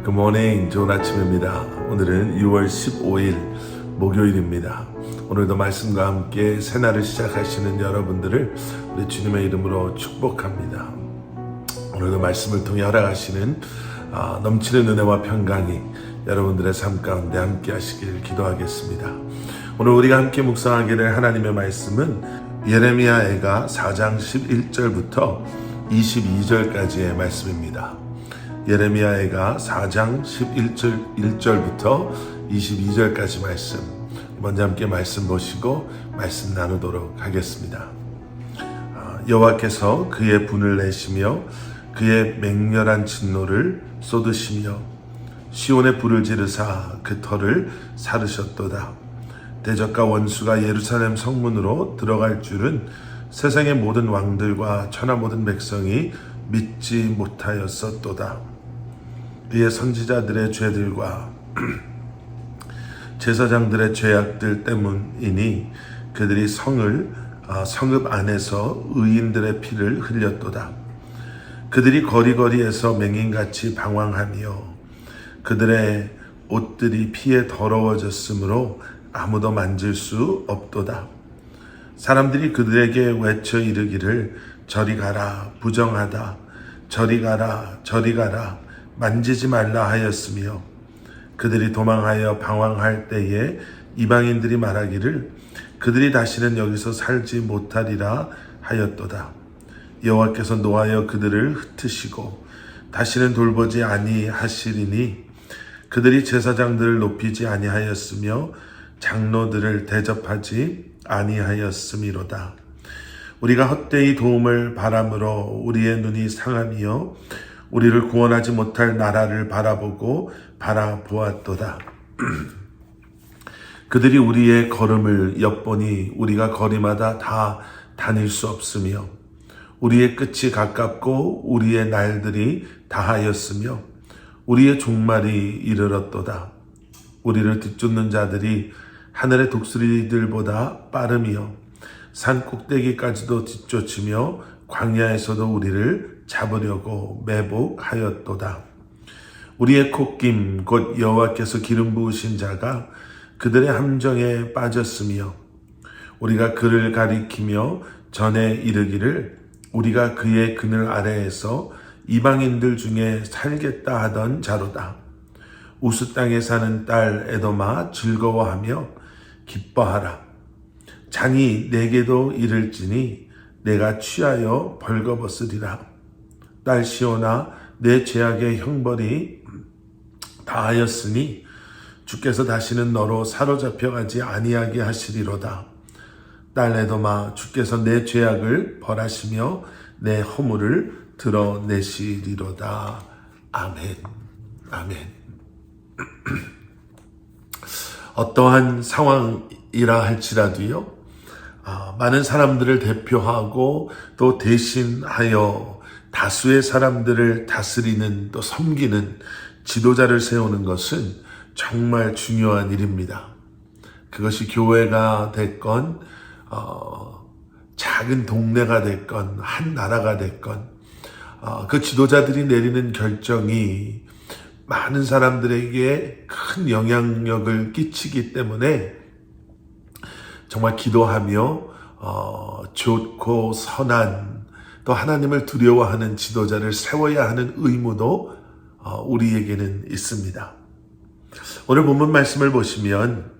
굿모닝, 좋은 아침입니다. 오늘은 6월 15일 목요일입니다. 오늘도 말씀과 함께 새날을 시작하시는 여러분들을 우리 주님의 이름으로 축복합니다. 오늘도 말씀을 통해 허락하시는 넘치는 은혜와 평강이 여러분들의 삶 가운데 함께 하시길 기도하겠습니다. 오늘 우리가 함께 묵상하게 될 하나님의 말씀은 예레미야애가 4장 11절부터 22절까지의 말씀입니다. 예레미야애가 4장 1절부터 22절까지 말씀, 먼저 함께 말씀 보시고 말씀 나누도록 하겠습니다. 여호와께서 그의 분을 내시며 그의 맹렬한 진노를 쏟으시며 시온에 불을 지르사 그 터를 사르셨도다. 대적과 원수가 예루살렘 성문으로 들어갈 줄은 세상의 모든 왕들과 천하 모든 백성이 믿지 못하였었도다. 그의 선지자들의 죄들과 제사장들의 죄악들 때문이니 그들이 성읍 안에서 의인들의 피를 흘렸도다. 그들이 거리거리에서 맹인같이 방황하며 그들의 옷들이 피에 더러워졌으므로 아무도 만질 수 없도다. 사람들이 그들에게 외쳐 이르기를 저리 가라 부정하다, 저리 가라 저리 가라 만지지 말라 하였으며 그들이 도망하여 방황할 때에 이방인들이 말하기를 그들이 다시는 여기서 살지 못하리라 하였도다. 여호와께서 노하여 그들을 흩으시고 다시는 돌보지 아니하시리니 그들이 제사장들을 높이지 아니하였으며 장로들을 대접하지 아니하였음이로다. 우리가 헛되이 도움을 바람으로 우리의 눈이 상하며 우리를 구원하지 못할 나라를 바라보았도다. 그들이 우리의 걸음을 엿보니 우리가 거리마다 다 다닐 수 없으며 우리의 끝이 가깝고 우리의 날들이 다하였으며 우리의 종말이 이르렀도다. 우리를 뒤쫓는 자들이 하늘의 독수리들보다 빠르며 산 꼭대기까지도 뒤쫓으며 광야에서도 우리를 잡으려고 매복하였도다. 우리의 콧김 곧 여호와께서 기름 부으신 자가 그들의 함정에 빠졌으며 우리가 그를 가리키며 전에 이르기를 우리가 그의 그늘 아래에서 이방인들 중에 살겠다 하던 자로다. 우스 땅에 사는 딸 에돔아 즐거워하며 기뻐하라. 장이 내게도 이를지니 내가 취하여 벌거벗으리라. 딸 시온아 내 죄악의 형벌이 다하였으니 주께서 다시는 너로 사로잡혀가지 아니하게 하시리로다. 딸 에돔아 주께서 내 죄악을 벌하시며 내 허물을 드러내시리로다. 아멘. 아멘. 어떠한 상황이라 할지라도요, 많은 사람들을 대표하고 또 대신하여 다수의 사람들을 다스리는 또 섬기는 지도자를 세우는 것은 정말 중요한 일입니다. 그것이 교회가 됐건 작은 동네가 됐건 한 나라가 됐건 그 지도자들이 내리는 결정이 많은 사람들에게 큰 영향력을 끼치기 때문에 정말 기도하며 좋고 선한 또 하나님을 두려워하는 지도자를 세워야 하는 의무도 우리에게는 있습니다. 오늘 본문 말씀을 보시면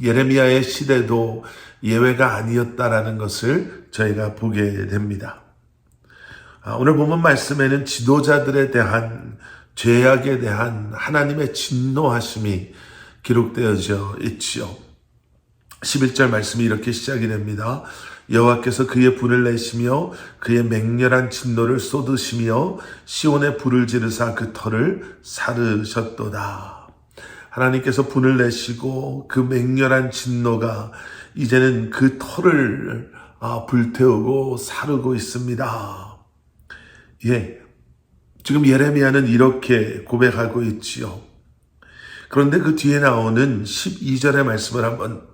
예레미야의 시대도 예외가 아니었다라는 것을 저희가 보게 됩니다. 오늘 본문 말씀에는 지도자들에 대한 죄악에 대한 하나님의 진노하심이 기록되어져 있지요. 11절 말씀이 이렇게 시작이 됩니다. 여호와께서 그의 분을 내시며 그의 맹렬한 진노를 쏟으시며 시온에 불을 지르사 그 터를 사르셨도다. 하나님께서 분을 내시고 그 맹렬한 진노가 이제는 그 터를 불태우고 사르고 있습니다. 지금 예레미야는 이렇게 고백하고 있지요. 그런데 그 뒤에 나오는 12절의 말씀을 한번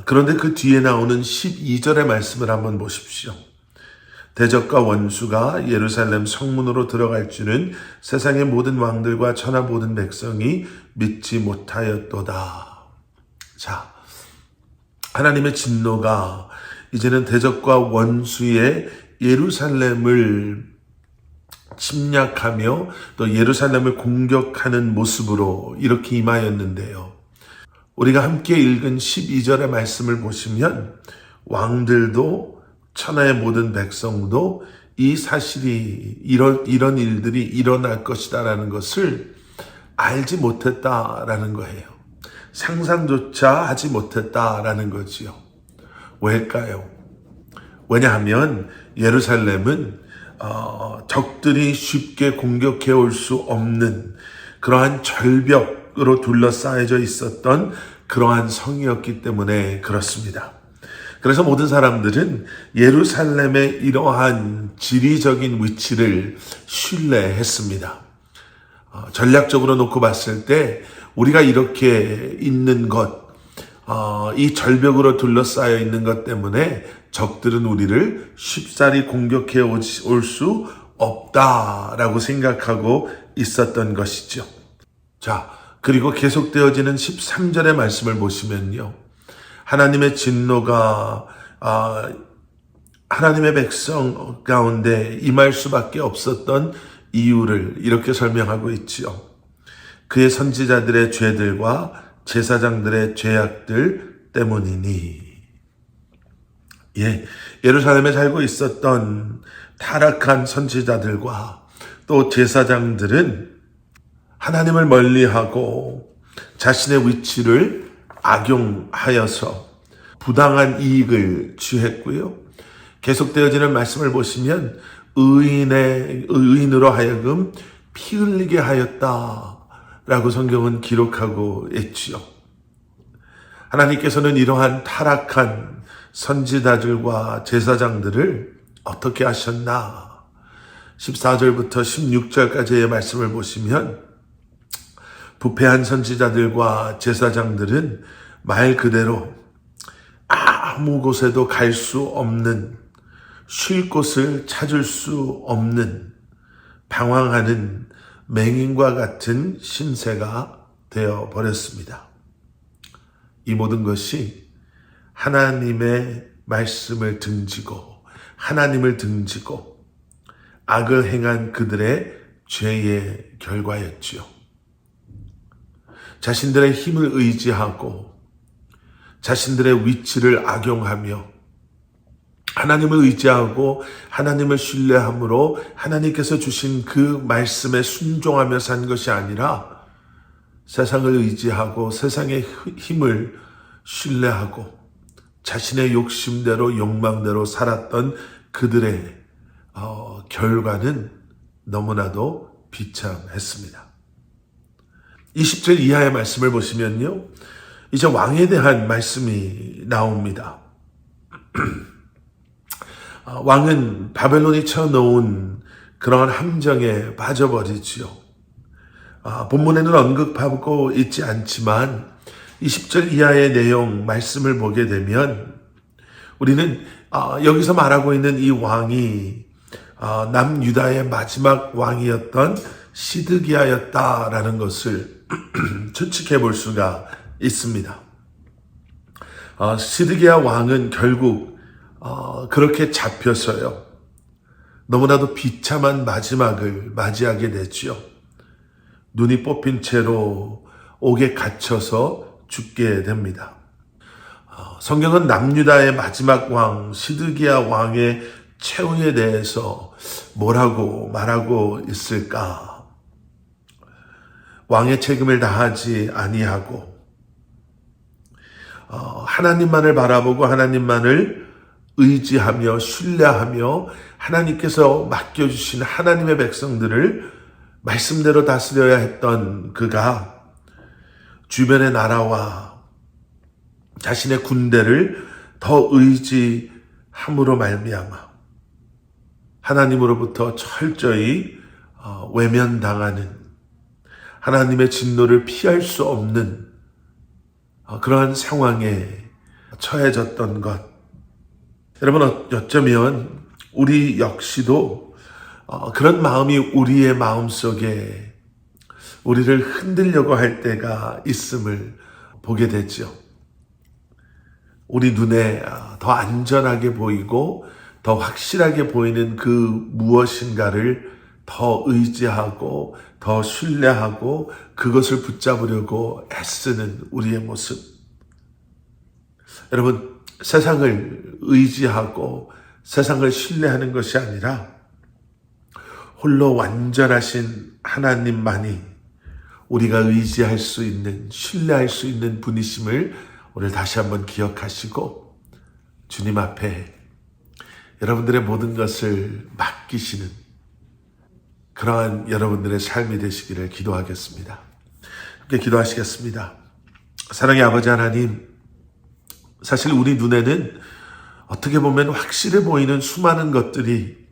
그런데 그 뒤에 나오는 12절의 말씀을 한번 보십시오. 대적과 원수가 예루살렘 성문으로 들어갈 줄은 세상의 모든 왕들과 천하 모든 백성이 믿지 못하였도다. 자, 하나님의 진노가 이제는 대적과 원수의 예루살렘을 침략하며 또 예루살렘을 공격하는 모습으로 이렇게 임하였는데요. 우리가 함께 읽은 12절의 말씀을 보시면 왕들도 천하의 모든 백성도 이 사실이 이런 일들이 일어날 것이다라는 것을 알지 못했다라는 거예요. 상상조차 하지 못했다라는 거지요. 왜일까요? 왜냐하면 예루살렘은 적들이 쉽게 공격해 올 수 없는 그러한 절벽으로 둘러싸여져 있었던 그러한 성이었기 때문에 그렇습니다. 그래서 모든 사람들은 예루살렘의 이러한 지리적인 위치를 신뢰했습니다. 전략적으로 놓고 봤을 때 우리가 이렇게 있는 것, 이 절벽으로 둘러싸여 있는 것 때문에 적들은 우리를 쉽사리 공격해 올 수 없다라고 생각하고 있었던 것이죠. 자, 그리고 계속되어지는 13절의 말씀을 보시면요. 하나님의 진노가 하나님의 백성 가운데 임할 수밖에 없었던 이유를 이렇게 설명하고 있지요. 그의 선지자들의 죄들과 제사장들의 죄악들 때문이니. 예루살렘에 살고 있었던 타락한 선지자들과 또 제사장들은 하나님을 멀리하고 자신의 위치를 악용하여서 부당한 이익을 취했고요. 계속되어지는 말씀을 보시면 의인으로 하여금 피 흘리게 하였다라고 성경은 기록하고 있지요. 하나님께서는 이러한 타락한 선지자들과 제사장들을 어떻게 하셨나? 14절부터 16절까지의 말씀을 보시면 부패한 선지자들과 제사장들은 말 그대로 아무 곳에도 갈 수 없는, 쉴 곳을 찾을 수 없는 방황하는 맹인과 같은 신세가 되어 버렸습니다. 이 모든 것이 하나님의 말씀을 등지고 하나님을 등지고 악을 행한 그들의 죄의 결과였지요. 자신들의 힘을 의지하고 자신들의 위치를 악용하며 하나님을 의지하고 하나님을 신뢰함으로 하나님께서 주신 그 말씀에 순종하며 산 것이 아니라 세상을 의지하고 세상의 힘을 신뢰하고 자신의 욕심대로 욕망대로 살았던 그들의 결과는 너무나도 비참했습니다. 20절 이하의 말씀을 보시면요. 이제 왕에 대한 말씀이 나옵니다. 왕은 바벨론이 쳐놓은 그러한 함정에 빠져버리지요. 본문에는 언급하고 있지 않지만 20절 이하의 내용 말씀을 보게 되면 우리는 여기서 말하고 있는 이 왕이 남유다의 마지막 왕이었던 시드기야였다라는 것을 추측해 볼 수가 있습니다. 시드기야 왕은 결국 그렇게 잡혀서요. 너무나도 비참한 마지막을 맞이하게 됐죠. 눈이 뽑힌 채로 옥에 갇혀서 죽게 됩니다. 성경은 남유다의 마지막 왕 시드기야 왕의 최후에 대해서 뭐라고 말하고 있을까? 왕의 책임을 다하지 아니하고 하나님만을 바라보고 하나님만을 의지하며 신뢰하며 하나님께서 맡겨주신 하나님의 백성들을 말씀대로 다스려야 했던 그가 주변의 나라와 자신의 군대를 더 의지함으로 말미암아 하나님으로부터 철저히 외면당하는 하나님의 진노를 피할 수 없는 그러한 상황에 처해졌던 것. 여러분 어쩌면 우리 역시도 그런 마음이 우리의 마음속에 우리를 흔들려고 할 때가 있음을 보게 되죠. 우리 눈에 더 안전하게 보이고 더 확실하게 보이는 그 무엇인가를 더 의지하고 더 신뢰하고 그것을 붙잡으려고 애쓰는 우리의 모습. 여러분, 세상을 의지하고 세상을 신뢰하는 것이 아니라 홀로 완전하신 하나님만이 우리가 의지할 수 있는, 신뢰할 수 있는 분이심을 오늘 다시 한번 기억하시고 주님 앞에 여러분들의 모든 것을 맡기시는 그러한 여러분들의 삶이 되시기를 기도하겠습니다. 함께 기도하시겠습니다. 사랑의 아버지 하나님, 사실 우리 눈에는 어떻게 보면 확실해 보이는 수많은 것들이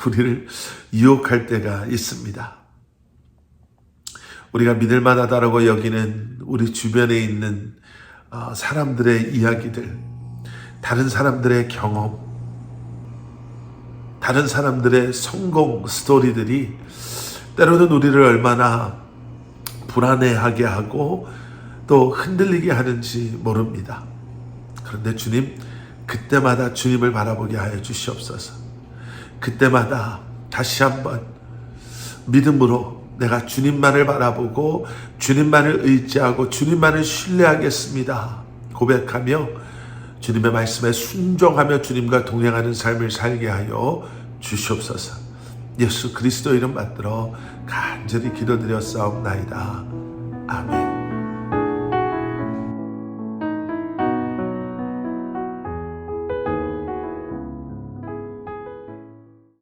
우리를 유혹할 때가 있습니다. 우리가 믿을 만하다라고 여기는 우리 주변에 있는 사람들의 이야기들, 다른 사람들의 경험, 다른 사람들의 성공 스토리들이 때로는 우리를 얼마나 불안해하게 하고 또 흔들리게 하는지 모릅니다. 그런데 주님, 그때마다 주님을 바라보게 하여 주시옵소서. 그때마다 다시 한번 믿음으로 내가 주님만을 바라보고 주님만을 의지하고 주님만을 신뢰하겠습니다 고백하며 주님의 말씀에 순종하며 주님과 동행하는 삶을 살게 하여 주시옵소서. 예수 그리스도 이름 받들어 간절히 기도드렸사옵나이다. 아멘.